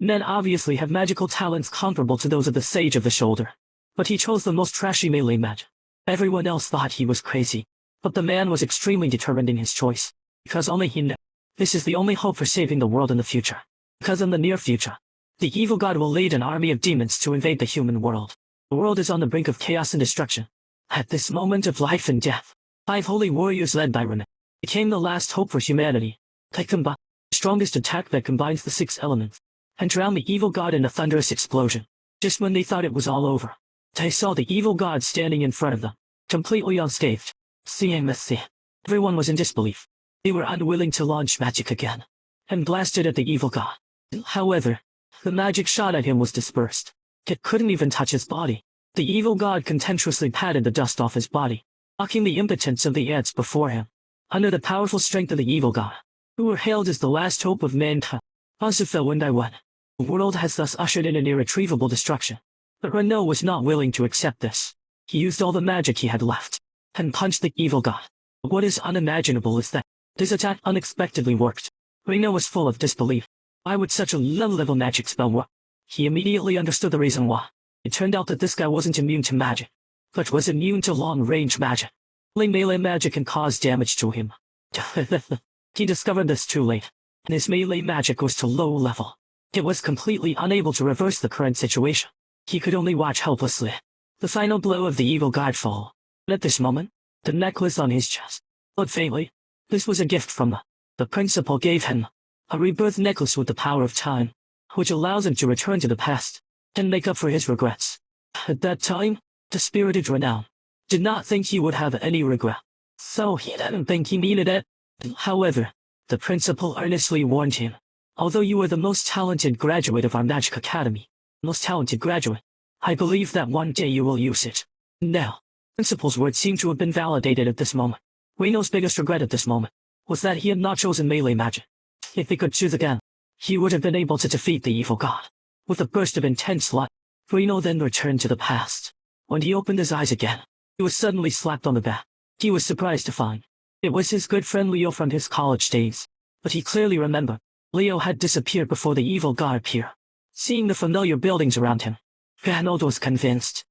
Men obviously have magical talents comparable to those of the Sage of the Shoulder. But he chose the most trashy melee magic. Everyone else thought he was crazy. But the man was extremely determined in his choice. Because only he knew. This is the only hope for saving the world in the future. Because in the near future, the evil god will lead an army of demons to invade the human world. The world is on the brink of chaos and destruction. At this moment of life and death, 5 holy warriors led by Renal became the last hope for humanity. They combine the strongest attack that combines the 6 elements, and drowned the evil god in a thunderous explosion. Just when they thought it was all over, they saw the evil god standing in front of them, completely unscathed. Seeing this scene, everyone was in disbelief. They were unwilling to launch magic again, and blasted at the evil god. However, the magic shot at him was dispersed. It couldn't even touch his body. The evil god contemptuously patted the dust off his body, mocking the impotence of the ants before him. Under the powerful strength of the evil god, who were hailed as the last hope of mankind, Azufel and Iwan, the world has thus ushered in an irretrievable destruction. But Renault was not willing to accept this. He used all the magic he had left, and punched the evil god. What is unimaginable is that this attack unexpectedly worked. Renault was full of disbelief. Why would such a low-level magic spell work? He immediately understood the reason why. It turned out that this guy wasn't immune to magic, but was immune to long-range magic. Only melee magic can cause damage to him. He discovered this too late, and his melee magic was to low level. It was completely unable to reverse the current situation. He could only watch helplessly the final blow of the evil god fall. At this moment, the necklace on his chest glowed faintly. This was a gift from the principal gave him, a rebirth necklace with the power of time, which allows him to return to the past and make up for his regrets. At that time, the spirited Renown did not think he would have any regret, so he didn't think he needed it. However, the principal earnestly warned him, although you are the most talented graduate of our magic academy, most talented graduate, I believe that one day you will use it. Now, principal's words seemed to have been validated at this moment. Reno's biggest regret at this moment was that he had not chosen melee magic. If he could choose again, he would have been able to defeat the evil god. With a burst of intense light, Reno then returned to the past. When he opened his eyes again, he was suddenly slapped on the back. He was surprised to find it was his good friend Leo from his college days. But he clearly remembered Leo had disappeared before the evil god appeared. Seeing the familiar buildings around him, Renaud was convinced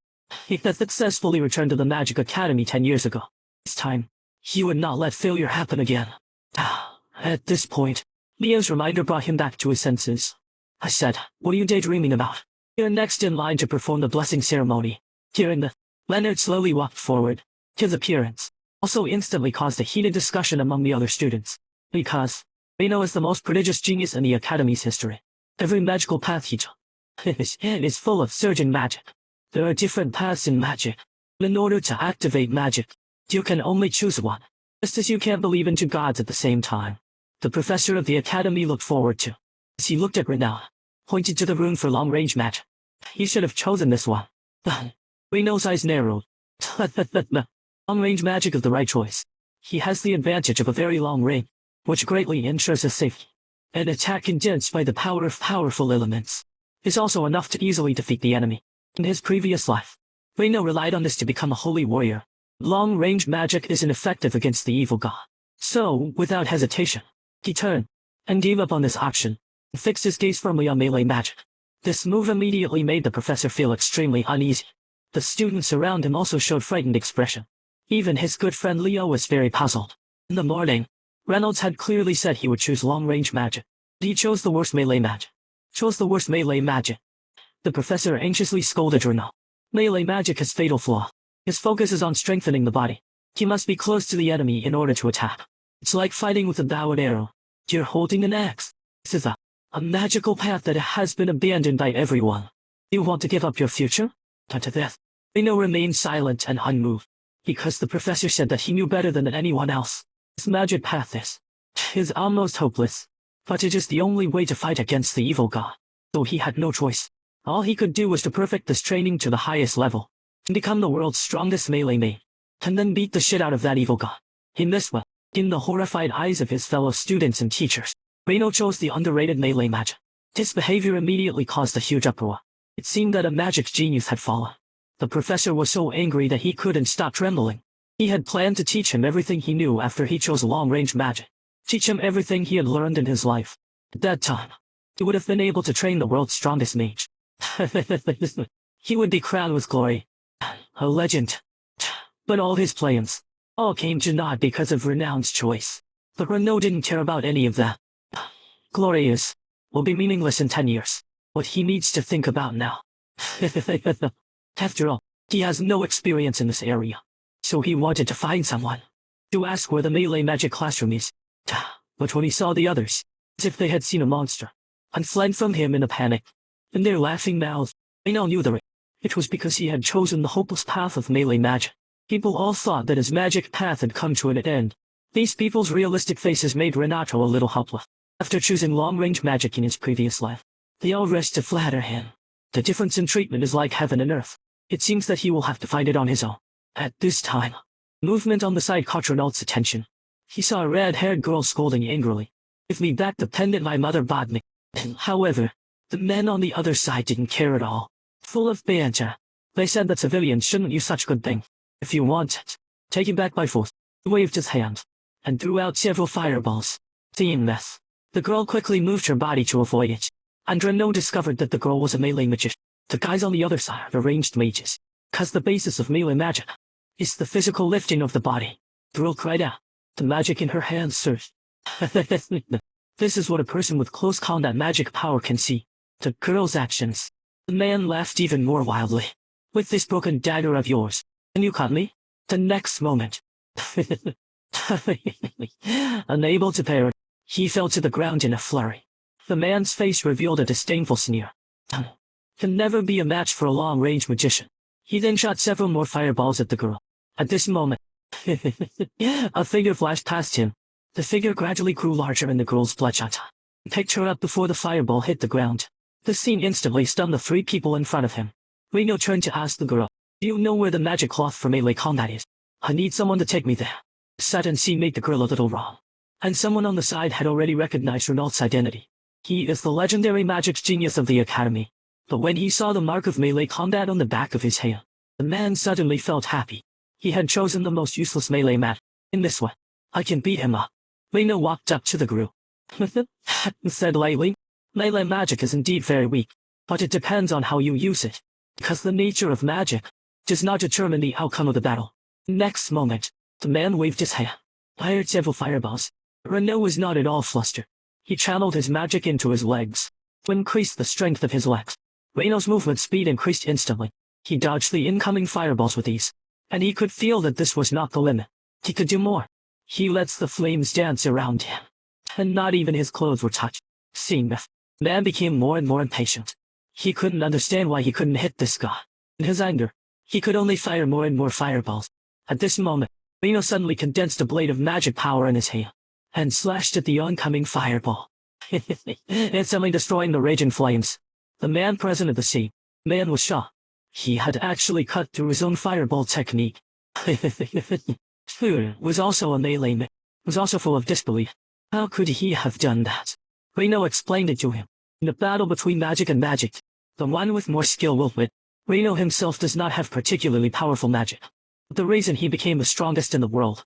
he had successfully returned to the Magic Academy 10 years ago. This time, he would not let failure happen again. At this point, Leo's reminder brought him back to his senses. I said, what are you daydreaming about? You're next in line to perform the blessing ceremony. Hearing that, Leonard slowly walked forward. His appearance also instantly caused a heated discussion among the other students. Because Reno is the most prodigious genius in the Academy's history. Every magical path he took is full of surging magic. There are different paths in magic. In order to activate magic, you can only choose one, just as you can't believe in 2 gods at the same time. The professor of the Academy looked forward to, as he looked at Reno, pointed to the rune for long-range magic. He should have chosen this one. Reno's eyes narrowed. Long-range magic is the right choice. He has the advantage of a very long range, which greatly ensures his safety. An attack condensed by the power of powerful elements is also enough to easily defeat the enemy. In his previous life, Reno relied on this to become a holy warrior. Long-range magic isn't effective against the evil god. So, without hesitation, he turned and gave up on this option and fixed his gaze firmly on melee magic. This move immediately made the professor feel extremely uneasy. The students around him also showed frightened expression. Even his good friend Leo was very puzzled. In the morning, Reynolds had clearly said he would choose long-range magic. He chose the worst melee magic. The professor anxiously scolded Renaud. Melee magic has fatal flaw. His focus is on strengthening the body. He must be close to the enemy in order to attack. It's like fighting with a bow and arrow. You're holding an axe. This is a magical path that has been abandoned by everyone. You want to give up your future? To death. Renaud remained silent and unmoved, because the professor said that he knew better than anyone else. This magic path is almost hopeless, but it is the only way to fight against the evil god. So he had no choice. All he could do was to perfect this training to the highest level, and become the world's strongest melee main, and then beat the shit out of that evil god. In this way, in the horrified eyes of his fellow students and teachers, Reno chose the underrated melee magic. This behavior immediately caused a huge uproar. It seemed that a magic genius had fallen. The professor was so angry that he couldn't stop trembling. He had planned to teach him everything he knew after he chose long-range magic. Teach him everything he had learned in his life. At that time, he would have been able to train the world's strongest mage. He would be crowned with glory. A legend. But all his plans all came to naught because of Renown's choice. But Renault didn't care about any of that. Glory will be meaningless in 10 years. What he needs to think about now. After all, he has no experience in this area. So he wanted to find someone to ask where the melee magic classroom is. But when he saw the others, as if they had seen a monster, and fled from him in a panic, in their laughing mouths, Renault knew it was because he had chosen the hopeless path of melee magic. People all thought that his magic path had come to an end. These people's realistic faces made Renato a little helpless. After choosing long-range magic in his previous life, they all rushed to flatter him. The difference in treatment is like heaven and earth. It seems that he will have to find it on his own. At this time, movement on the side caught Renault's attention. He saw a red-haired girl scolding angrily. "Give me back the pendant my mother bought me." However, the men on the other side didn't care at all. Full of banter, they said that civilians shouldn't use such good things. "If you want it, take it back by force." He waved his hand and threw out several fireballs. Seeing this, the girl quickly moved her body to avoid it, and Renault discovered that the girl was a melee magician. The guys on the other side are ranged mages, cause the basis of melee magic is the physical lifting of the body. The girl cried out. The magic in her hands surged. This is what a person with close combat magic power can see. The girl's actions. The man laughed even more wildly. "With this broken dagger of yours, can you cut me?" The next moment, unable to parry, he fell to the ground in a flurry. The man's face revealed a disdainful sneer. "Can never be a match for a long-range magician." He then shot several more fireballs at the girl. At this moment, a figure flashed past him. The figure gradually grew larger and the girl's bloodshot. He picked her up before the fireball hit the ground. The scene instantly stunned the three people in front of him. Reno turned to ask the girl, "Do you know where the magic cloth for melee combat is? I need someone to take me there." Sight unseen made the girl a little wrong. And someone on the side had already recognized Renault's identity. He is the legendary magic genius of the academy. But when he saw the mark of melee combat on the back of his hand, the man suddenly felt happy. He had chosen the most useless melee magic. In this way, I can beat him up. Reno walked up to the group. Said lightly, "Melee magic is indeed very weak, but it depends on how you use it, because the nature of magic does not determine the outcome of the battle." Next moment, the man waved his hand, fired several fireballs. Renault was not at all flustered. He channeled his magic into his legs to increase the strength of his legs. Renault's movement speed increased instantly. He dodged the incoming fireballs with ease, and he could feel that this was not the limit. He could do more. He lets the flames dance around him, and not even his clothes were touched. Seeing this, the man became more and more impatient. He couldn't understand why he couldn't hit this guy. In his anger, he could only fire more and more fireballs. At this moment, Reno suddenly condensed a blade of magic power in his hand, and slashed at the oncoming fireball, instantly destroying the raging flames. The man present at the scene, man was shocked. He had actually cut through his own fireball technique. Was also a melee man, was also full of disbelief. How could he have done that? Reno explained it to him. In a battle between magic and magic, the one with more skill will win. Reno himself does not have particularly powerful magic. But the reason he became the strongest in the world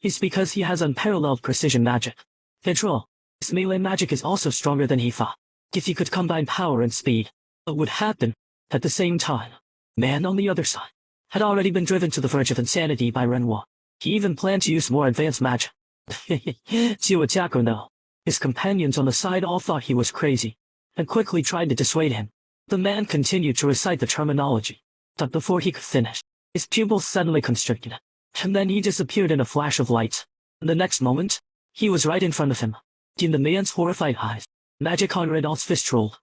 is because he has unparalleled precision magic. Control. His melee magic is also stronger than he thought. If he could combine power and speed, what would happen? At the same time, man on the other side had already been driven to the verge of insanity by Renoir. He even planned to use more advanced magic to attack Renault. His companions on the side all thought he was crazy, and quickly tried to dissuade him. The man continued to recite the terminology, but before he could finish, his pupils suddenly constricted, and then he disappeared in a flash of light. The next moment, he was right in front of him. In the man's horrified eyes, magic on Renault's fist rolled,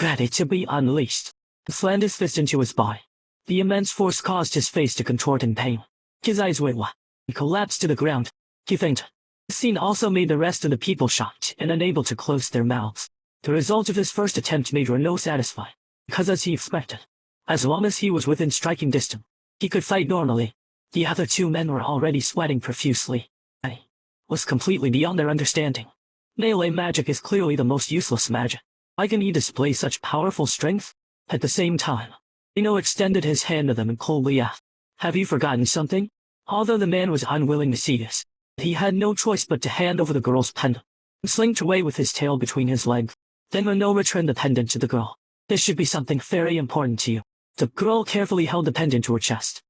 ready to be unleashed. He slammed his fist into his body. The immense force caused his face to contort in pain. His eyes went wide. He collapsed to the ground. He fainted. The scene also made the rest of the people shocked and unable to close their mouths. The result of his first attempt made Renault satisfied, because as he expected, as long as he was within striking distance, he could fight normally. The other two men were already sweating profusely. I was completely beyond their understanding. Melee magic is clearly the most useless magic. Why can he display such powerful strength? At the same time, Reno extended his hand to them and coldly asked, "Have you forgotten something?" Although the man was unwilling to see this, he had no choice but to hand over the girl's pendant and slinked away with his tail between his legs. Then Renault returned the pendant to the girl. This should be something very important to you. The girl carefully held the pendant to her chest.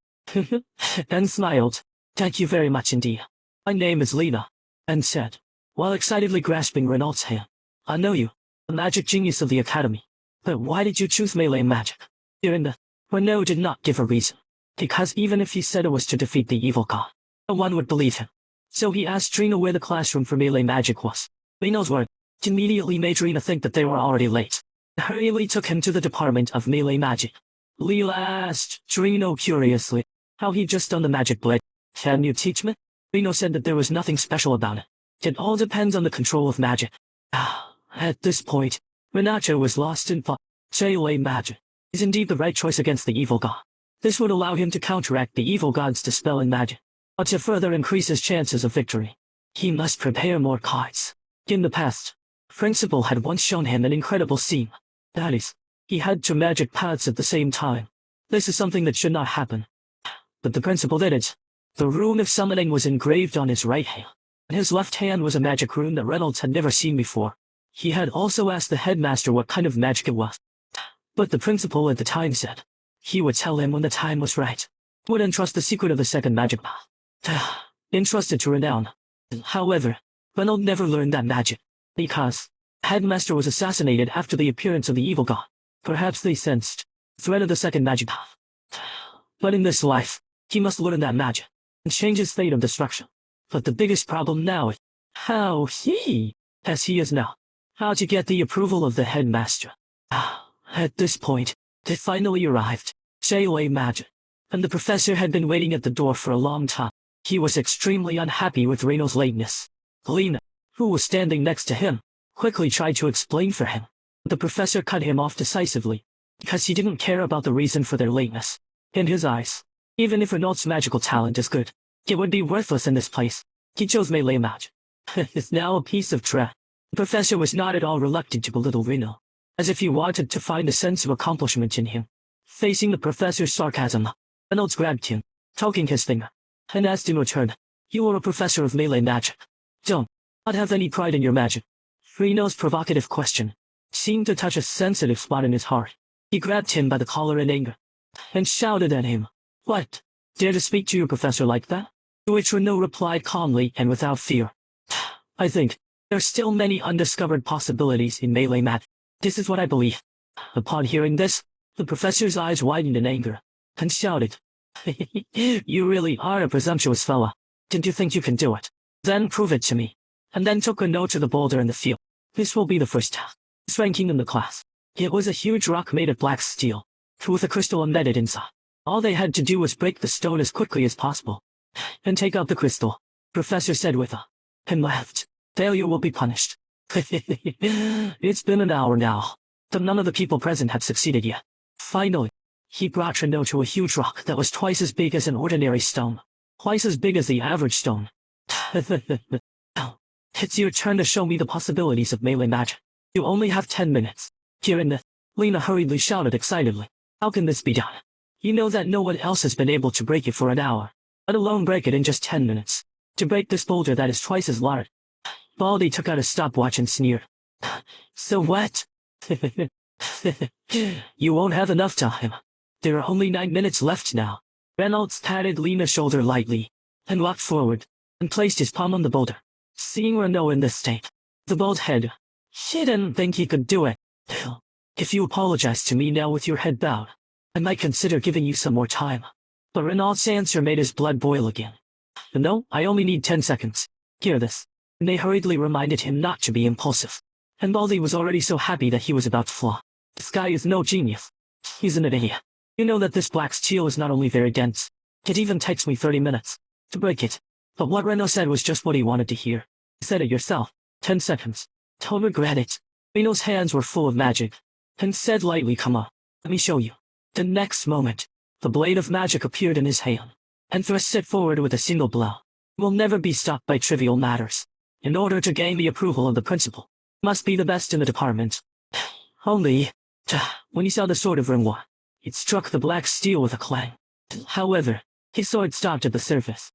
and smiled. Thank you very much indeed. My name is Lena. And said, while excitedly grasping Renault's hand. I know you, the magic genius of the academy. But why did you choose melee magic? During the Renault did not give a reason. Because even if he said it was to defeat the evil god, no one would believe him. So he asked Trina where the classroom for melee magic was. Renault's word immediately made Trina think that they were already late. Hurriedly took him to the department of melee magic. Leela asked Trina curiously how he'd just done the magic blade. Can you teach me? Reno said that there was nothing special about it. It all depends on the control of magic. At this point, Renato was lost in thought. Melee magic is indeed the right choice against the evil god. This would allow him to counteract the evil god's dispelling magic, but to further increase his chances of victory, he must prepare more cards. In the past, Principal had once shown him an incredible scene. That is, he had two magic paths at the same time. This is something that should not happen. But the principal did it. The rune of summoning was engraved on his right hand, and his left hand was a magic rune that Reynolds had never seen before. He had also asked the headmaster what kind of magic it was. But the principal at the time said he would tell him when the time was right. Would entrust the secret of the second magic path. Entrusted to Renown. However, Reynolds never learned that magic, because headmaster was assassinated after the appearance of the evil god. Perhaps they sensed the threat of the second magic path. But in this life, he must learn that magic and change his fate of destruction. But the biggest problem now is how he, as he is now, how to get the approval of the headmaster. At this point, it finally arrived. Melee magic. And the professor had been waiting at the door for a long time. He was extremely unhappy with Reno's lateness. Lena, who was standing next to him, quickly tried to explain for him. The professor cut him off decisively, because he didn't care about the reason for their lateness. In his eyes, even if Renault's magical talent is good, it would be worthless in this place. He chose melee magic. It's now a piece of trash. The professor was not at all reluctant to belittle Renault, as if he wanted to find a sense of accomplishment in him. Facing the professor's sarcasm, Reynolds grabbed him, poking his finger, and asked in return, "You are a professor of melee magic. Don't not have any pride in your magic." Renault's provocative question seemed to touch a sensitive spot in his heart. He grabbed him by the collar in anger, and shouted at him, "What? Dare to speak to your professor like that?" To which Renault replied calmly and without fear, "I think there are still many undiscovered possibilities in melee magic. This is what I believe." Upon hearing this, the professor's eyes widened in anger, and shouted, "You really are a presumptuous fellow. Didn't you think you can do it? Then prove it to me." And then took Renault to the boulder in the field. This will be the first task. Ranking in the class. It was a huge rock made of black steel, with a crystal embedded inside. All they had to do was break the stone as quickly as possible, and take out the crystal. Professor said with a and laughed. "Failure will be punished." It's been an hour now, but none of the people present had succeeded yet. Finally, he brought Renault to a huge rock that was twice as big as an ordinary stone, twice as big as the average stone. "Now, it's your turn to show me the possibilities of melee magic. You only have 10 minutes. Hearing this, Lena hurriedly shouted excitedly, "How can this be done? You know that no one else has been able to break it for an hour, let alone break it in just 10 minutes. To break this boulder that is twice as large." Baldy took out a stopwatch and sneered. "So what? You won't have enough time. There are only 9 minutes left now." Reynolds patted Lena's shoulder lightly, and walked forward, and placed his palm on the boulder. Seeing Renault in this state, the bald head, he didn't think he could do it. "If you apologize to me now with your head bowed, I might consider giving you some more time." But Renault's answer made his blood boil again. "No, I only need 10 seconds. Hear this." And they hurriedly reminded him not to be impulsive. And Baldy was already so happy that he was about to fly. "This guy is no genius. He's an idiot. You know that this black steel is not only very dense, it even takes me 30 minutes to break it." But what Renault said was just what he wanted to hear. "You said it yourself. 10 seconds. Don't regret it." Renault's hands were full of magic, and said lightly, "Come on, let me show you." The next moment, the blade of magic appeared in his hand, and thrust it forward with a single blow. "Will never be stopped by trivial matters. In order to gain the approval of the principal, must be the best in the department." Only, when he saw the sword of Renoir, it struck the black steel with a clang. However, his sword stopped at the surface,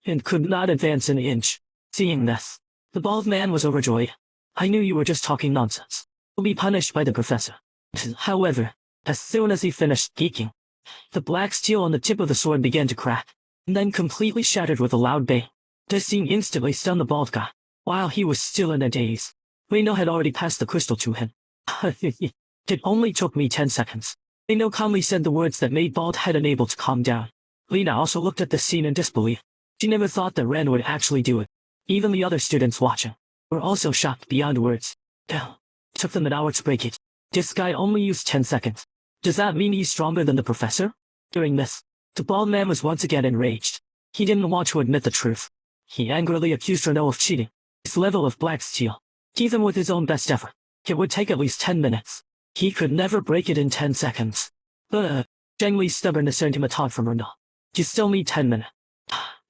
and could not advance an inch. Seeing this, the bald man was overjoyed. I knew you were just talking nonsense. You'll be punished by the professor. However, as soon as he finished speaking, the black steel on the tip of the sword began to crack, and then completely shattered with a loud bang. This scene instantly stunned the bald guy. While he was still in a daze, Reno had already passed the crystal to him. It only took me 10 seconds. Reno calmly said the words that made Bald Head unable to calm down. Lena also looked at the scene in disbelief. She never thought that Ren would actually do it. Even the other students watching were also shocked beyond words. Damn, it took them an hour to break it. This guy only used 10 seconds. Does that mean he's stronger than the professor? During this, the bald man was once again enraged. He didn't want to admit the truth. He angrily accused Renault of cheating. His level of black steel, even with his own best effort, it would take at least 10 minutes. He could never break it in 10 seconds. Zheng Li's stubbornness earned him a taunt from Renault. You still need 10 minutes.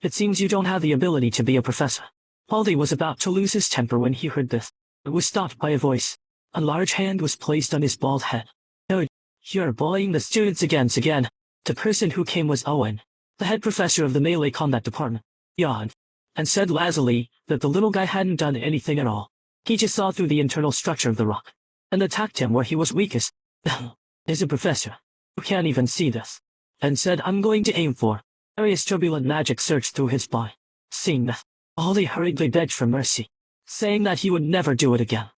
It seems you don't have the ability to be a professor. Baldy was about to lose his temper when he heard this. It was stopped by a voice. A large hand was placed on his bald head. Oh, you're bullying the students again. The person who came was Owen, the head professor of the melee combat department. Yawned, and said lazily that the little guy hadn't done anything at all. He just saw through the internal structure of the rock, and attacked him where he was weakest. There's a professor who can't even see this, and said I'm going to aim for. Various turbulent magic surged through his body. Seeing that, Baldy hurriedly begged for mercy, saying that he would never do it again.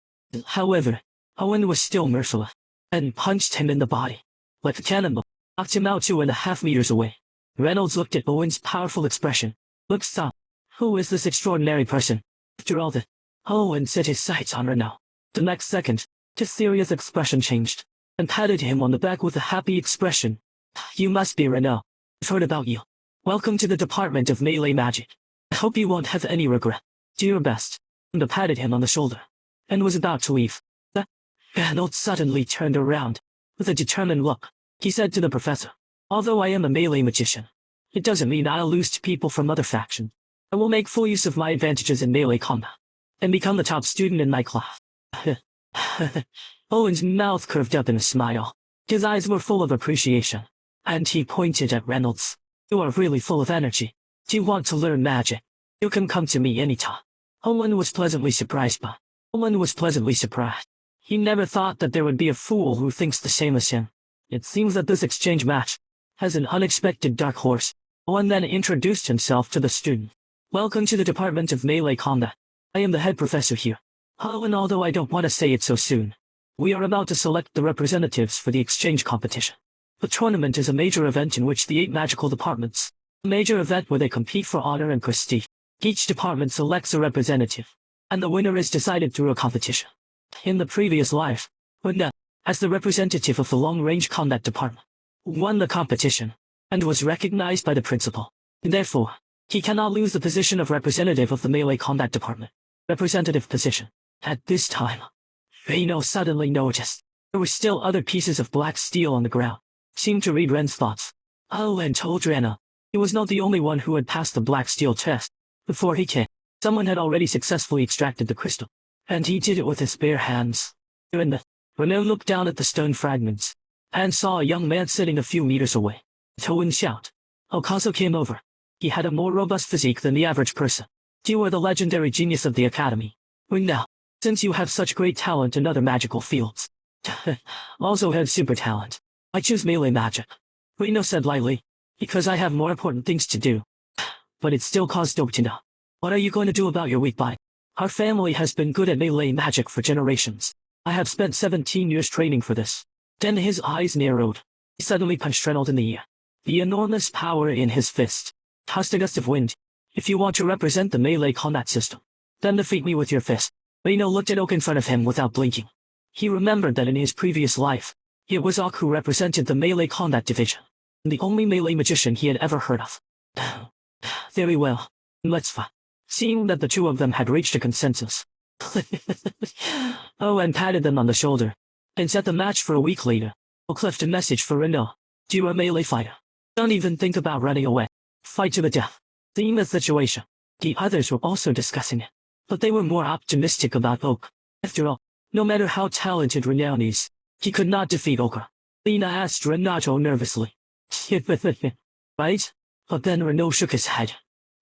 However, Owen was still merciless, and punched him in the body. Like a cannonball, knocked him out 2.5 meters away. Reynolds looked at Owen's powerful expression. Looked stunned. Who is this extraordinary person? After all that, Owen set his sights on Renault. The next second, his serious expression changed, and patted him on the back with a happy expression. You must be Renault. I've heard about you. Welcome to the Department of Melee Magic. I hope you won't have any regret. Do your best. And patted him on the shoulder, and was about to leave. Reynolds suddenly turned around. With a determined look, he said to the professor, although I am a melee magician, it doesn't mean I'll lose to people from other factions. I will make full use of my advantages in melee combat, and become the top student in my class. Owen's mouth curved up in a smile. His eyes were full of appreciation, and he pointed at Reynolds. You are really full of energy. Do you want to learn magic? You can come to me anytime. Owen was pleasantly surprised. He never thought that there would be a fool who thinks the same as him. It seems that this exchange match has an unexpected dark horse. Owen then introduced himself to the student. Welcome to the Department of Melee Combat. I am the head professor here. And although I don't want to say it so soon, we are about to select the representatives for the exchange competition. The tournament is a major event in which the 8 magical departments, a major event where they compete for honor and prestige. Each department selects a representative, and the winner is decided through a competition. In the previous life, Wunda, as the representative of the long-range combat department, won the competition, and was recognized by the principal. Therefore, he cannot lose the position of representative of the melee combat department. Representative position. At this time, Reno suddenly noticed there were still other pieces of black steel on the ground. Seemed to read Ren's thoughts. And told Rena he was not the only one who had passed the black steel test. Before he came, someone had already successfully extracted the crystal, and he did it with his bare hands. Reno looked down at the stone fragments, and saw a young man sitting a few meters away. Toin shout. Okazo came over. He had a more robust physique than the average person. You are the legendary genius of the academy. Now, since you have such great talent in other magical fields, also have super talent, I choose melee magic. Reno said lightly, because I have more important things to do. But it still caused Dope to know. What are you going to do about your weak bite? Our family has been good at melee magic for generations. I have spent 17 years training for this. Then his eyes narrowed. He suddenly punched Reynolds in the ear. The enormous power in his fist tossed a gust of wind. If you want to represent the melee combat system, then defeat me with your fist. Reno looked at Oak in front of him without blinking. He remembered that in his previous life, it was Oak who represented the melee combat division, the only melee magician he had ever heard of. Very well. Let's fight. Seeing that the two of them had reached a consensus, Owen patted them on the shoulder, and set the match for a week later. Oak left a message for Renault. You are a melee fighter. Don't even think about running away. Fight to the death. Seeing the situation, the others were also discussing it, but they were more optimistic about Oak. After all, no matter how talented Renault is, he could not defeat Oka. Lena asked Renato nervously. Right? But then Renault shook his head.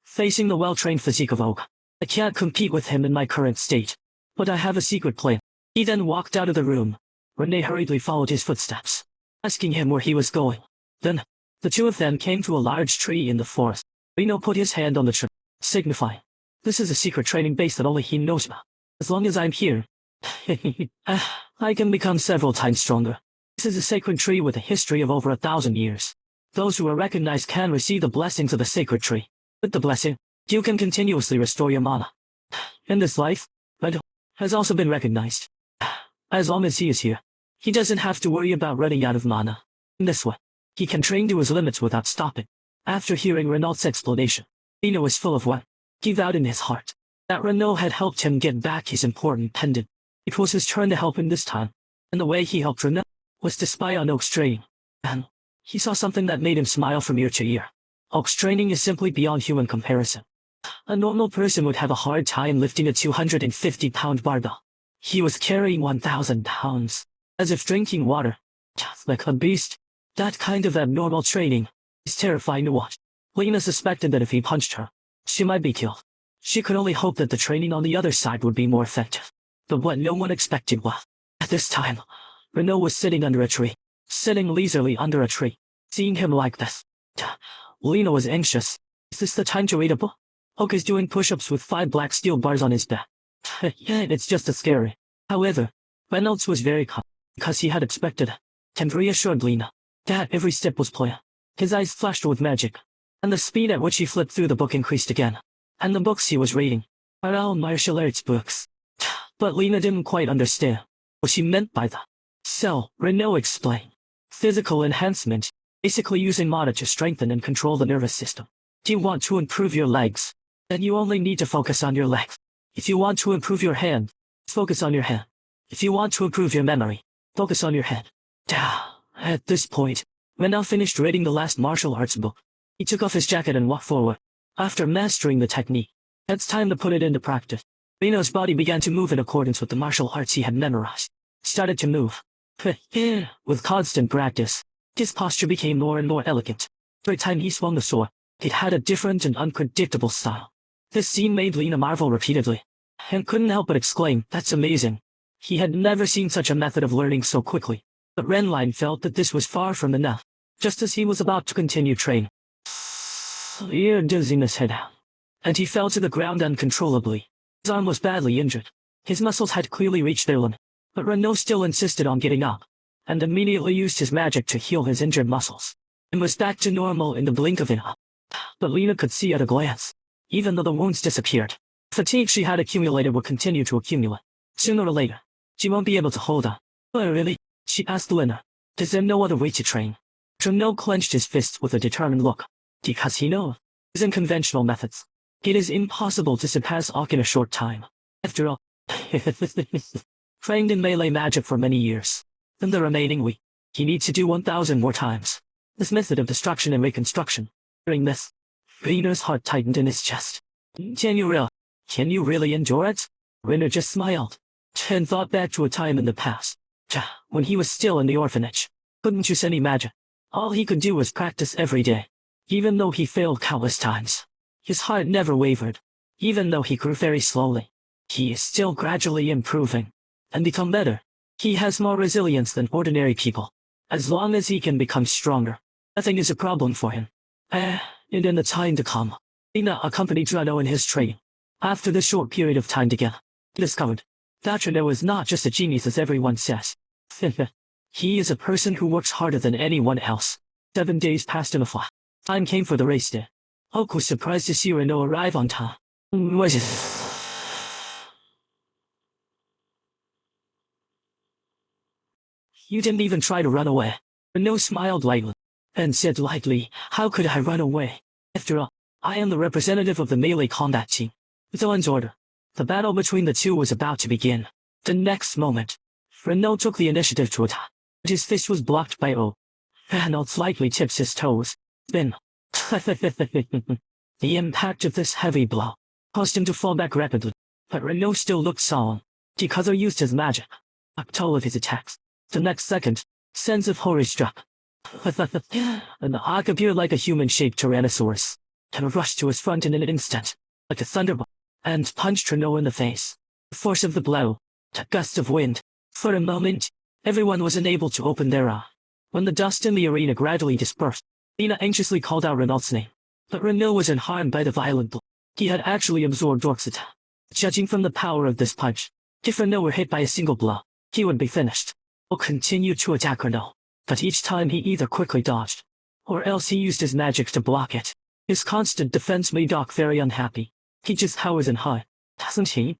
Facing the well-trained physique of Oak, I can't compete with him in my current state. But I have a secret plan. He then walked out of the room. Rene hurriedly followed his footsteps, asking him where he was going. Then, the two of them came to a large tree in the forest. Reno put his hand on the tree, signifying, "This is a secret training base that only he knows about. As long as I'm here, I can become several times stronger. This is a sacred tree with a history of over 1,000 years. Those who are recognized can receive the blessings of the sacred tree. With the blessing, you can continuously restore your mana. In this life, Red has also been recognized. As long as he is here, he doesn't have to worry about running out of mana. In this way, he can train to his limits without stopping." After hearing Renault's explanation, Reno was full of what he vowed in his heart, that Renault had helped him get back his important pendant. It was his turn to help him this time, and the way he helped Renault was to spy on Oak's training. And he saw something that made him smile from ear to ear. Oak's training is simply beyond human comparison. A normal person would have a hard time lifting a 250-pound barbell. He was carrying 1,000 pounds, as if drinking water. Just like a beast. That kind of abnormal training is terrifying to watch. Lena suspected that if he punched her, she might be killed. She could only hope that the training on the other side would be more effective. But what no one expected was, at this time, Renault was sitting under a tree. Sitting leisurely under a tree. Seeing him like this, Lena was anxious. Is this the time to read a book? Oak is doing push-ups with 5 black steel bars on his back. Yeah, it's just as scary. However, Reynolds was very calm, because he had expected it, and reassured Lena that every step was planned. His eyes flashed with magic, and the speed at which he flipped through the book increased again. And the books he was reading are all martial arts books. But Lena didn't quite understand what she meant by that. So, Renault explained. Physical enhancement, basically using mana to strengthen and control the nervous system. Do you want to improve your legs? Then you only need to focus on your legs. If you want to improve your hand, focus on your hand. If you want to improve your memory, focus on your head. At this point, Renault finished reading the last martial arts book. He took off his jacket and walked forward. After mastering the technique, it's time to put it into practice. Renault's body began to move in accordance with the martial arts he had memorized. It started to move. With constant practice, his posture became more and more elegant. Every time he swung the sword, it had a different and unpredictable style. This scene made Lena marvel repeatedly, and couldn't help but exclaim, "That's amazing." He had never seen such a method of learning so quickly. But Renline felt that this was far from enough. Just as he was about to continue training, ear dizziness hit him, and he fell to the ground uncontrollably. His arm was badly injured. His muscles had clearly reached their limit, but Renault still insisted on getting up, and immediately used his magic to heal his injured muscles, and was back to normal in the blink of an eye. But Lena could see at a glance, even though the wounds disappeared, fatigue she had accumulated would continue to accumulate. Sooner or later, she won't be able to hold on. "Oh, really?" she asked Lena. "Is there no other way to train?" Renault clenched his fists with a determined look, because he knows, using conventional methods, it is impossible to surpass Ock in a short time. After all, trained in melee magic for many years. In the remaining week, he needs to do 1,000 more times. This method of destruction and reconstruction. During this, Renault's heart tightened in his chest. Can you really endure it?" Renault just smiled, and thought back to a time in the past, when he was still in the orphanage. Couldn't use any magic. All he could do was practice every day. Even though he failed countless times, his heart never wavered. Even though he grew very slowly, he is still gradually improving and become better. He has more resilience than ordinary people. As long as he can become stronger, nothing is a problem for him. And in the time to come, Lena accompanied Renault in his training. After this short period of time together, he discovered that Renault is not just a genius as everyone says. He is a person who works harder than anyone else. 7 days passed in a flash. Time came for the race day. Oak was surprised to see Renault arrive on time. Was it? "You didn't even try to run away." Renault smiled lightly, and said lightly, "How could I run away? After all, I am the representative of the melee combat team." With Owen's order, the battle between the two was about to begin. The next moment, Renault took the initiative to attack, but his fist was blocked by Oak. Renault slightly tips his toes. Then, the impact of this heavy blow caused him to fall back rapidly, but Renault still looked solemn. Because he used his magic, blocked toll of his attacks. The next second, sense of horror struck. And the Ock appeared like a human-shaped Tyrannosaurus, and rushed to his front in an instant, like a thunderbolt, and punched Renault in the face. the force of the blow, the gust of wind. For a moment, everyone was unable to open their eyes. When the dust in the arena gradually dispersed, Lina anxiously called out Renault's name. But Renault was unharmed by the violent blow. He had actually absorbed Orc's attack. Judging from the power of this punch, if Renault were hit by a single blow, he would be finished. Orc continued to attack Renault, but each time he either quickly dodged, or else he used his magic to block it. His constant defense made Orc very unhappy. He just howls and high, doesn't he?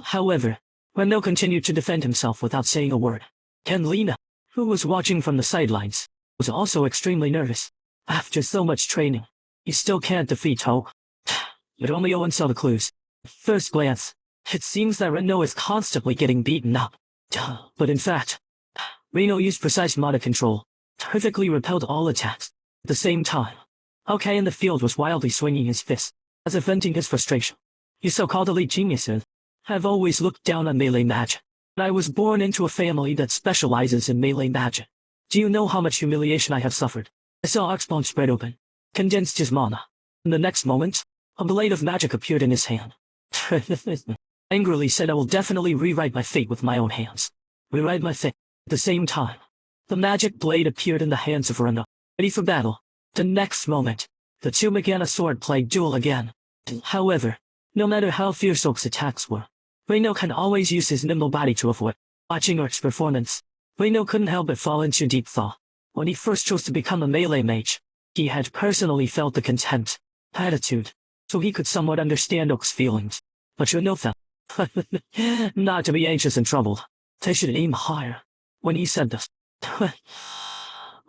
However, Renault continued to defend himself without saying a word. Ken Lina, who was watching from the sidelines, was also extremely nervous. After so much training, he still can't defeat Hulk. But only Owen saw the clues. At first glance, it seems that Renault is constantly getting beaten up. But in fact, Renault used precise mana control, perfectly repelled all attacks. At the same time, Hulk in the field was wildly swinging his fists, as if venting his frustration. You so-called elite geniuses have always looked down on melee magic. I was born into a family that specializes in melee magic. Do you know how much humiliation I have suffered? I saw Hulk's palm spread open, condensed his mana. In the next moment, a blade of magic appeared in his hand. Angrily said, I will definitely rewrite my fate with my own hands. Rewrite my fate. At the same time, the magic blade appeared in the hands of Renault, ready for battle. The next moment, the two began a sword-play duel again. However, no matter how fierce Hulk's attacks were, Renault can always use his nimble body to avoid. Watching Hulk's performance, Renault couldn't help but fall into deep thought. When he first chose to become a melee mage, he had personally felt the contempt, attitude, so he could somewhat understand Hulk's feelings. But Renault felt not to be anxious and troubled. They should aim higher. When he said this,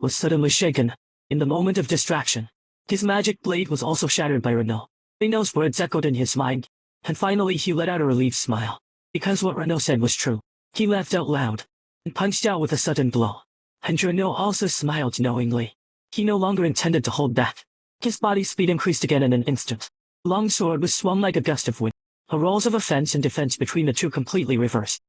was suddenly shaken. In the moment of distraction, his magic blade was also shattered by Renault. Renault's words echoed in his mind, and finally he let out a relieved smile. Because what Renault said was true, he laughed out loud, and punched out with a sudden blow. And Renault also smiled knowingly. He no longer intended to hold back. His body speed increased again in an instant. The long sword was swung like a gust of wind. The roles of offense and defense between the two completely reversed.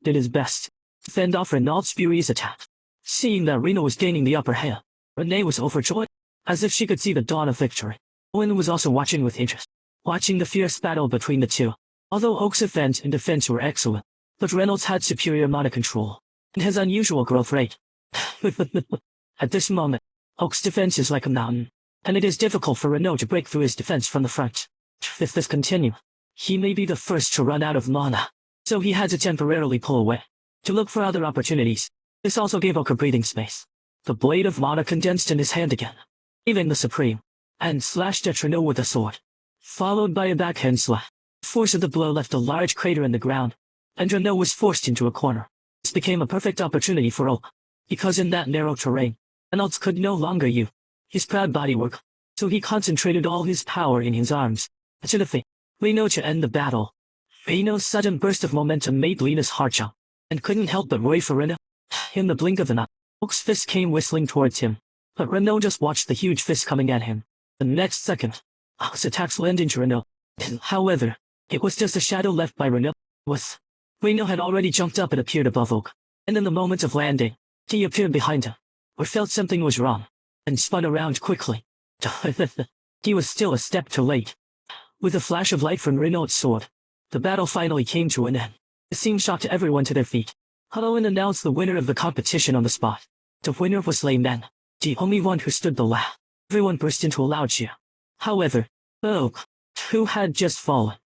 Did his best to fend off Renault's furious attack. Seeing that Renault was gaining the upper hand, Renee was overjoyed, as if she could see the dawn of victory. Owen was also watching with interest, watching the fierce battle between the two. Although Oak's offense and defense were excellent, but Reynolds had superior mana control, and his unusual growth rate. At this moment, Oak's defense is like a mountain, and it is difficult for Renault to break through his defense from the front. If this continues, he may be the first to run out of mana, so he had to temporarily pull away, to look for other opportunities. This also gave Oak a breathing space. The blade of mana condensed in his hand again, leaving the supreme, and slashed at Renault with a sword, followed by a backhand slash. The force of the blow left a large crater in the ground, and Renault was forced into a corner. This became a perfect opportunity for Oak, because in that narrow terrain, Reynolds could no longer use his proud bodywork, so he concentrated all his power in his arms, to defeat Renault to end the battle. Renault's sudden burst of momentum made Lena's heart jump, and couldn't help but worry for Renault. In the blink of an eye, Oak's fist came whistling towards him, but Renault just watched the huge fist coming at him. The next second, Oak's attacks landed into Renault. However, it was just a shadow left by Renault. Renault had already jumped up and appeared above Oak, and in the moment of landing, he appeared behind him, or felt something was wrong, and spun around quickly. He was still a step too late. With a flash of light from Renault's sword, the battle finally came to an end. The scene shocked everyone to their feet. Owen announced the winner of the competition on the spot. The winner was Lei Men, the only one who stood the last. Everyone burst into a loud cheer. However, Oak, who had just fallen,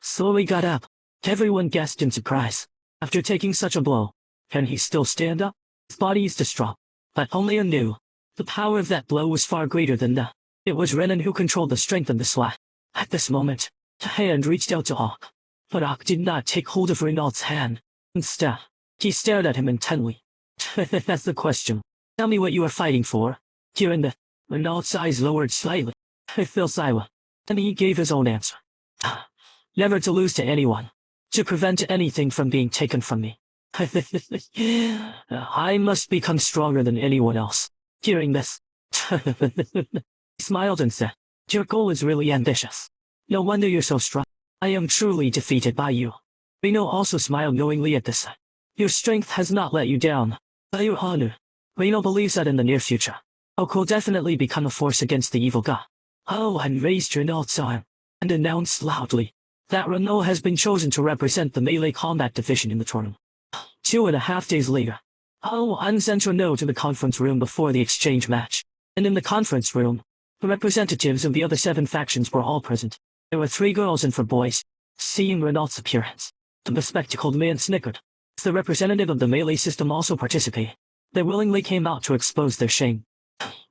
slowly got up. Everyone gasped in surprise. After taking such a blow, can he still stand up? His body is distraught, but only anew. The power of that blow was far greater than that. It was Renan who controlled the strength of the slash. At this moment, the hand reached out to Oak, but Oak did not take hold of Renault's hand. Instead, he stared at him intently. That's the question. Tell me what you are fighting for. Hearing that, Renault's eyes lowered slightly. I fell silent, and he gave his own answer. Never to lose to anyone, to prevent anything from being taken from me. I must become stronger than anyone else. Hearing this, he smiled and said, your goal is really ambitious. No wonder you're so strong. I am truly defeated by you. Renault also smiled knowingly at this. Your strength has not let you down. By your honor, Renault believes that in the near future, Oak will definitely become a force against the evil god. And raised Renault's arm, and announced loudly, that Renault has been chosen to represent the Melee Combat Division in the tournament. 2.5 days later, An sent Renault to the conference room before the exchange match, and in the conference room, the representatives of the other 7 factions were all present. There were 3 girls and 4 boys. Seeing Renault's appearance, the bespectacled man snickered. As the representative of the Melee system also participated, they willingly came out to expose their shame.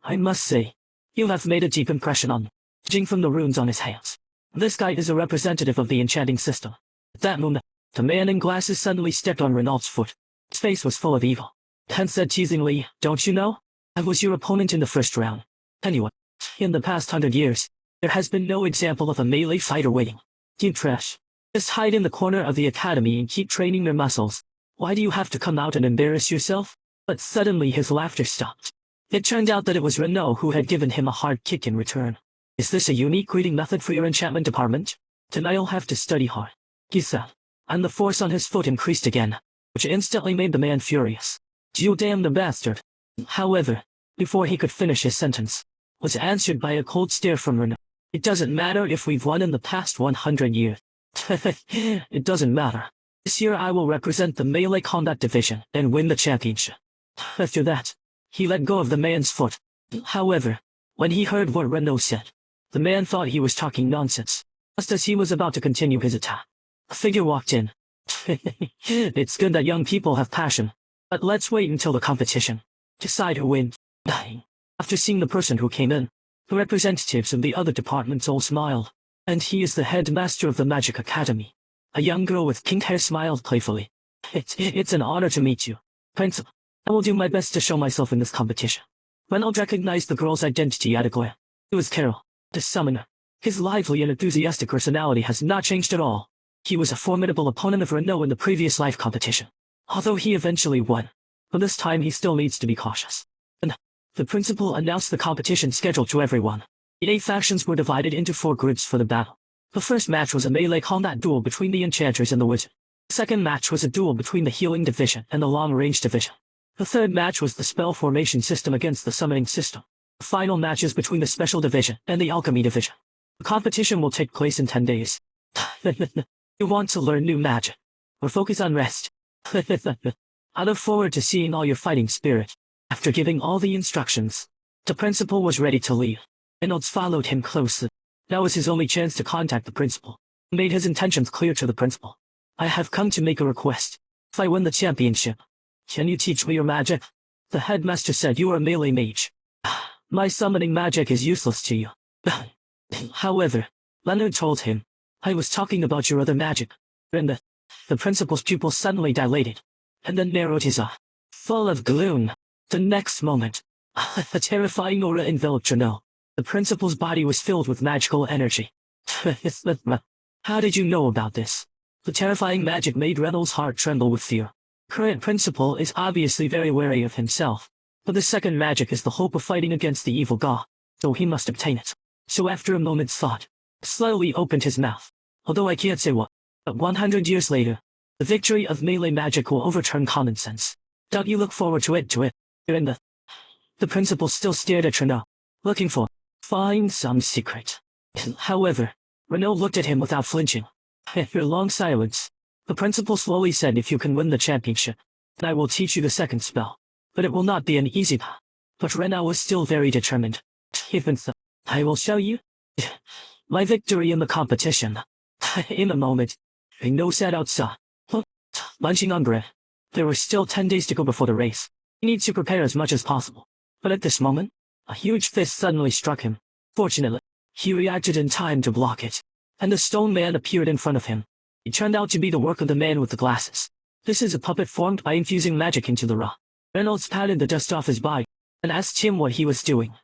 I must say, you have made a deep impression on me, judging from the runes on his hands. This guy is a representative of the enchanting system. At that moment, the man in glasses suddenly stepped on Renault's foot. His face was full of evil. Ten said teasingly, "Don't you know? I was your opponent in the first round. Anyway, in the past 100 years, there has been no example of a melee fighter waiting. You trash. Just hide in the corner of the academy and keep training your muscles. Why do you have to come out and embarrass yourself?" But suddenly his laughter stopped. It turned out that it was Renault who had given him a hard kick in return. "Is this a unique greeting method for your enchantment department? Then I'll have to study hard," he said, and the force on his foot increased again, which instantly made the man furious. "You damn the bastard." However, before he could finish his sentence, was answered by a cold stare from Renault. "It doesn't matter if we've won in the past 100 years. It doesn't matter. This year I will represent the Melee Combat Division and win the championship." After that, he let go of the man's foot. However, when he heard what Renault said, the man thought he was talking nonsense. Just as he was about to continue his attack, a figure walked in. "It's good that young people have passion, but let's wait until the competition. Decide who wins." After seeing the person who came in, the representatives of the other departments all smiled. "And he is the headmaster of the Magic Academy." A young girl with pink hair smiled playfully. It's an honor to meet you, Principal. I will do my best to show myself in this competition." Renault recognized the girl's identity at a glance. It was Carol, the summoner. His lively and enthusiastic personality has not changed at all. He was a formidable opponent of Renault in the previous life competition, although he eventually won. But this time he still needs to be cautious. And the principal announced the competition schedule to everyone. The 8 factions were divided into 4 groups for the battle. The first match was a melee combat duel between the enchanters and the wizard. The second match was a duel between the healing division and the long-range division. The third match was the spell formation system against the summoning system. The final match is between the special division and the alchemy division. The competition will take place in 10 days. You want to learn new magic, or focus on rest? I look forward to seeing all your fighting spirit. After giving all the instructions, the principal was ready to leave. Reynolds followed him closely. Now was his only chance to contact the principal. He made his intentions clear to the principal. "I have come to make a request. If I win the championship, can you teach me your magic?" The headmaster said, "You are a melee mage. My summoning magic is useless to you." However, Leonard told him, "I was talking about your other magic." And the principal's pupil suddenly dilated, and then narrowed his eye, full of gloom. The next moment, a terrifying aura enveloped Renault. The principal's body was filled with magical energy. "How did you know about this?" The terrifying magic made Reynolds' heart tremble with fear. Current principal is obviously very wary of himself, but the second magic is the hope of fighting against the evil god, so he must obtain it. So after a moment's thought, slowly opened his mouth. "Although I can't say what, but 100 years later, the victory of melee magic will overturn common sense. Don't you look forward to it? And the principal still stared at Renault, looking for find some secret. However, Renault looked at him without flinching. After a long silence, the principal slowly said, "If you can win the championship, then I will teach you the second spell. But it will not be an easy path." But Renault was still very determined. "Even so, I will show you my victory in the competition." In a moment, Renault sat outside, munching on bread. There were still 10 days to go before the race. He needs to prepare as much as possible. But at this moment, a huge fist suddenly struck him. Fortunately, he reacted in time to block it, and the stone man appeared in front of him. It turned out to be the work of the man with the glasses. This is a puppet formed by infusing magic into the rock. Reynolds patted the dust off his body and asked him what he was doing.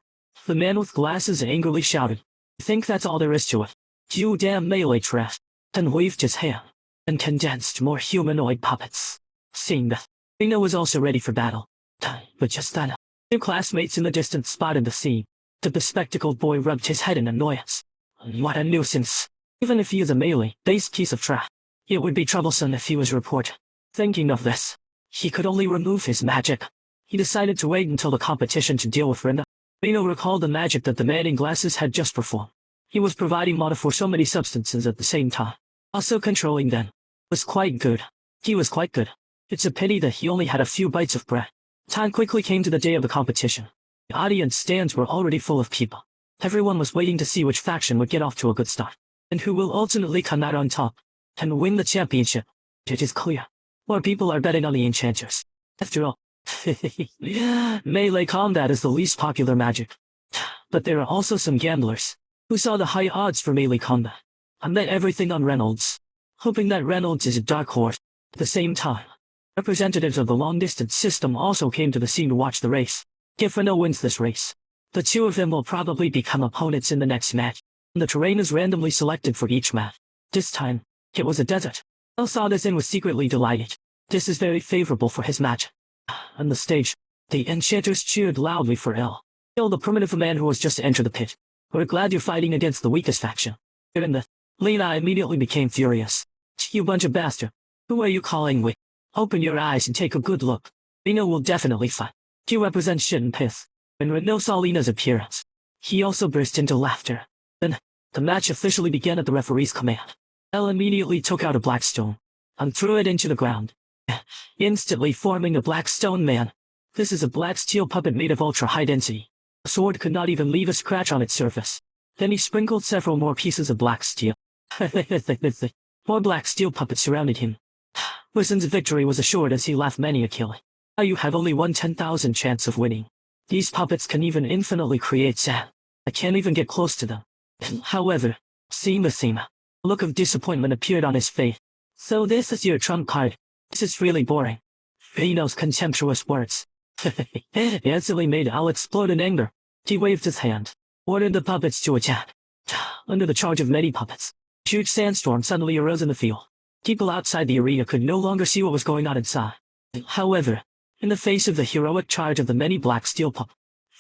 The man with glasses angrily shouted, "I think that's all there is to it. You damn melee trash," then waved his hand and condensed more humanoid puppets. Seeing that, Renault was also ready for battle. But just then, 2 classmates in the distance spotted the scene. The bespectacled boy rubbed his head in annoyance. "What a nuisance. Even if he is a melee-based piece of trash, it would be troublesome if he was reported." Thinking of this, he could only remove his magic. He decided to wait until the competition to deal with Renault. Renault recalled the magic that the man in glasses had just performed. He was providing mana for so many substances at the same time. Also controlling then. Was quite good. He was quite good. It's a pity that he only had a few bites of bread. Time quickly came to the day of the competition. The audience stands were already full of people. Everyone was waiting to see which faction would get off to a good start, and who will ultimately come out on top and win the championship. It is clear. More people are betting on the enchanters. After all, melee combat is the least popular magic. But there are also some gamblers who saw the high odds for melee combat. I bet everything on Reynolds, hoping that Reynolds is a dark horse. At the same time, representatives of the long-distance system also came to the scene to watch the race. If Renault wins this race, the two of them will probably become opponents in the next match. The terrain is randomly selected for each match. This time, it was a desert. El saw this and was secretly delighted. This is very favorable for his match. On the stage, the enchanters cheered loudly for El, the primitive man who was just to enter the pit. We're glad you're fighting against the weakest faction. Given that, Lena immediately became furious. You bunch of bastard. Who are you calling we? Open your eyes and take a good look. Reno will definitely fight. You represent shit and piss. When Renault saw Lena's appearance, he also burst into laughter. Then, the match officially began at the referee's command. El immediately took out a black stone and threw it into the ground, instantly forming a black stone man. This is a black steel puppet made of ultra-high density. The sword could not even leave a scratch on its surface. Then he sprinkled several more pieces of black steel. More black steel puppets surrounded him. Wilson's victory was assured as he laughed many a kill. Now you have only one 10,000 chance of winning. These puppets can even infinitely create sand. I can't even get close to them. However, seeing the theme, a look of disappointment appeared on his face. So this is your trump card. This is really boring. Reno's contemptuous words instantly made Al explode in anger. He waved his hand, ordered the puppets to attack. Under the charge of many puppets, a huge sandstorm suddenly arose in the field. People outside the arena could no longer see what was going on inside. However, in the face of the heroic charge of the many black steel puppets,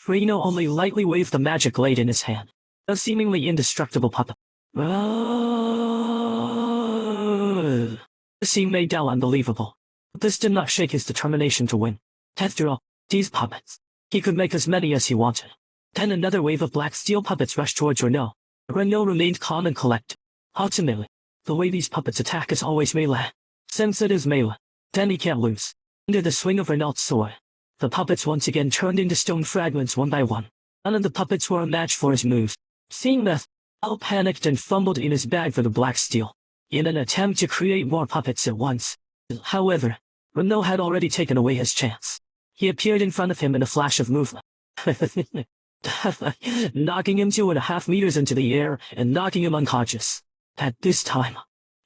Reno only lightly waved the magic blade in his hand. A seemingly indestructible puppet. The scene made Al unbelievable. But this did not shake his determination to win. After all, these puppets, he could make as many as he wanted. Then another wave of black steel puppets rushed towards Renault. Renault remained calm and collected. Ultimately, the way these puppets attack is always melee. Since it is melee, then he can't lose. Under the swing of Renault's sword, the puppets once again turned into stone fragments one by one. None of the puppets were a match for his moves. Seeing that, Al panicked and fumbled in his bag for the black steel, in an attempt to create more puppets at once. However, Renault had already taken away his chance. He appeared in front of him in a flash of movement, knocking him 2.5 meters into the air and knocking him unconscious. At this time,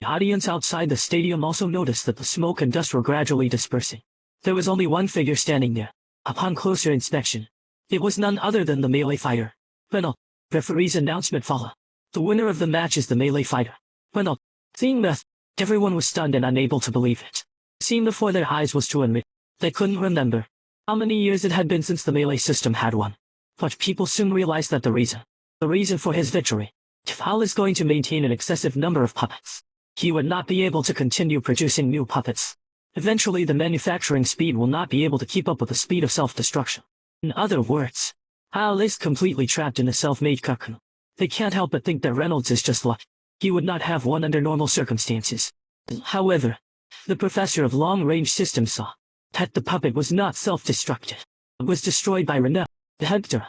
the audience outside the stadium also noticed that the smoke and dust were gradually dispersing. There was only one figure standing there. Upon closer inspection, it was none other than the melee fighter. Renault. Referee's announcement followed. The winner of the match is the melee fighter. Renault. Seeing that, everyone was stunned and unable to believe it. Seen before their eyes was to admit, they couldn't remember how many years it had been since the melee system had one. But people soon realized that the reason for his victory, if Al is going to maintain an excessive number of puppets, he would not be able to continue producing new puppets. Eventually the manufacturing speed will not be able to keep up with the speed of self-destruction. In other words, Al is completely trapped in a self-made cocoon. They can't help but think that Reynolds is just lucky. He would not have one under normal circumstances. However, the professor of long-range systems saw that the puppet was not self-destructed. It was destroyed by Renault. Hector.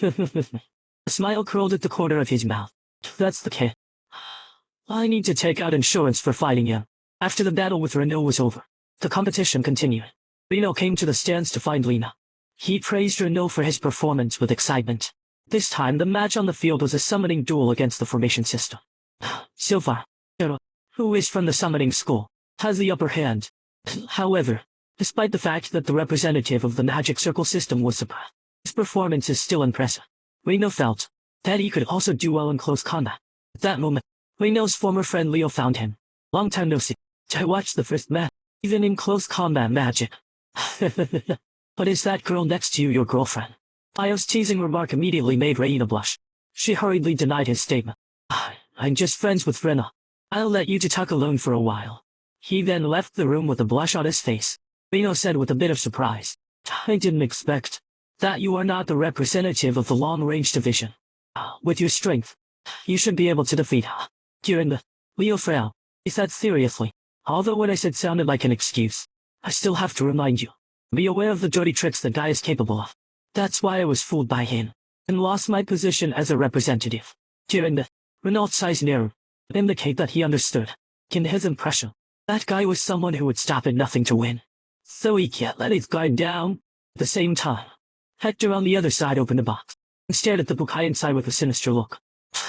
A smile curled at the corner of his mouth. That's the case. I need to take out insurance for fighting him. After the battle with Renault was over, the competition continued. Reno came to the stands to find Lena. He praised Renault for his performance with excitement. This time the match on the field was a summoning duel against the formation system. So far, who is from the summoning school, has the upper hand. However, despite the fact that the representative of the magic circle system was surprised, his performance is still impressive. Reno felt that he could also do well in close combat. At that moment, Reno's former friend Leo found him. Long time no see. I watched the first match, even in close combat magic. But is that girl next to you your girlfriend? Leo's teasing remark immediately made Reina blush. She hurriedly denied his statement. I'm just friends with Rena. I'll let you two talk alone for a while. He then left the room with a blush on his face. Reno said with a bit of surprise. I didn't expect that you are not the representative of the long-range division. With your strength, you should be able to defeat her. During the Leo frowned. he said seriously. Although what I said sounded like an excuse, I still have to remind you. Be aware of the dirty tricks the guy is capable of. That's why I was fooled by him, and lost my position as a representative. During the Renault's eyes narrowed, indicate that he understood. In his impression, that guy was someone who would stop at nothing to win. So he can't let his guard down. At the same time, Hector on the other side opened the box, and stared at the Bukai inside with a sinister look.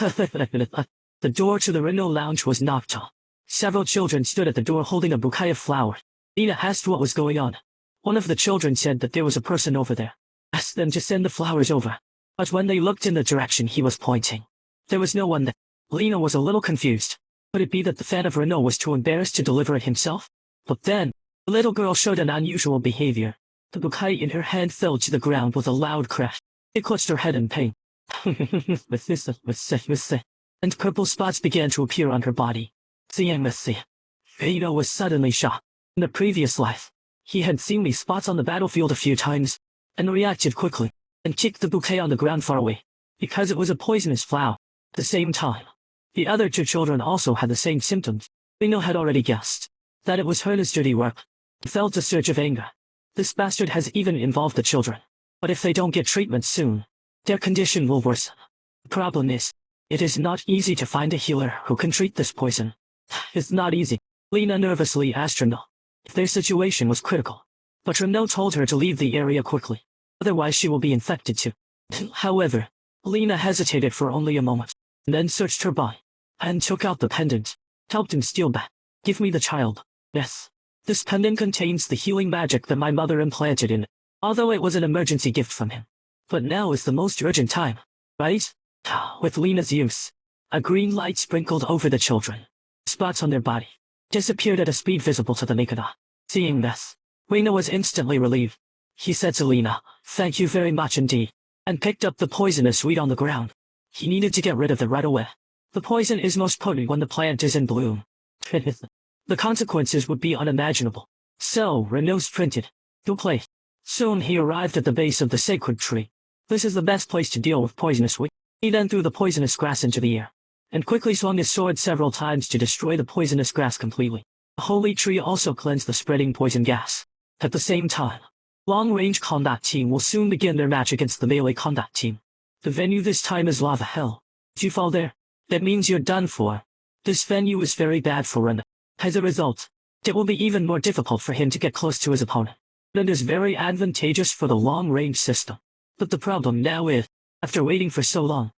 The door to the Renault lounge was knocked on. Several children stood at the door holding a bouquet of flowers. Nina asked what was going on. One of the children said that there was a person over there. Asked them to send the flowers over. But when they looked in the direction he was pointing, there was no one there. Lena was a little confused. Could it be that the fan of Renault was too embarrassed to deliver it himself? But then, the little girl showed an unusual behavior. The bouquet in her hand fell to the ground with a loud crash. It clutched her head in pain. And purple spots began to appear on her body. Seeing this, Reno was suddenly shocked. In the previous life, he had seen these spots on the battlefield a few times, and reacted quickly, and kicked the bouquet on the ground far away, because it was a poisonous flower. At the same time, the other two children also had the same symptoms. Reno had already guessed that it was Herna's dirty work. He felt a surge of anger. This bastard has even involved the children. But if they don't get treatment soon, their condition will worsen. The problem is, it is not easy to find a healer who can treat this poison. It's not easy. Lena nervously asked Renault if their situation was critical. But Renault told her to leave the area quickly. Otherwise she will be infected too. However, Lena hesitated for only a moment, and then searched her body, and took out the pendant, helped him steal back. Give me the child. Yes. This pendant contains the healing magic that my mother implanted in it, although it was an emergency gift from him. But now is the most urgent time, right? With Lena's use, a green light sprinkled over the children. Spots on their body disappeared at a speed visible to the naked eye. Seeing this, Reno was instantly relieved. He said to Lena, "Thank you very much indeed," and picked up the poisonous weed on the ground. He needed to get rid of it right away. The poison is most potent when the plant is in bloom. The consequences would be unimaginable. So, Renault sprinted to a place. Soon he arrived at the base of the sacred tree. This is the best place to deal with poisonous weed. He then threw the poisonous grass into the air, and quickly swung his sword several times to destroy the poisonous grass completely. The holy tree also cleansed the spreading poison gas. At the same time, long-range combat team will soon begin their match against the melee combat team. The venue this time is Lava Hell. If you fall there, that means you're done for. This venue is very bad for Renault. As a result, it will be even more difficult for him to get close to his opponent. It is very advantageous for the long-range system. But the problem now is, after waiting for so long,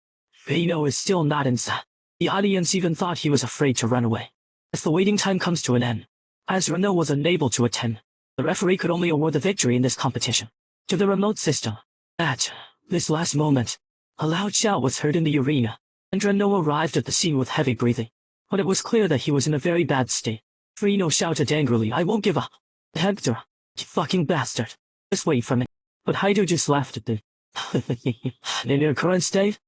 Reno is still not inside. The audience even thought he was afraid to run away. As the waiting time comes to an end, as Renault was unable to attend, the referee could only award the victory in this competition to the remote system. At this last moment, a loud shout was heard in the arena, and Renault arrived at the scene with heavy breathing. But it was clear that he was in a very bad state. Reno shouted angrily, "I won't give up. Hector, you fucking bastard. Just wait for me." But Haido just laughed at them. In your current state,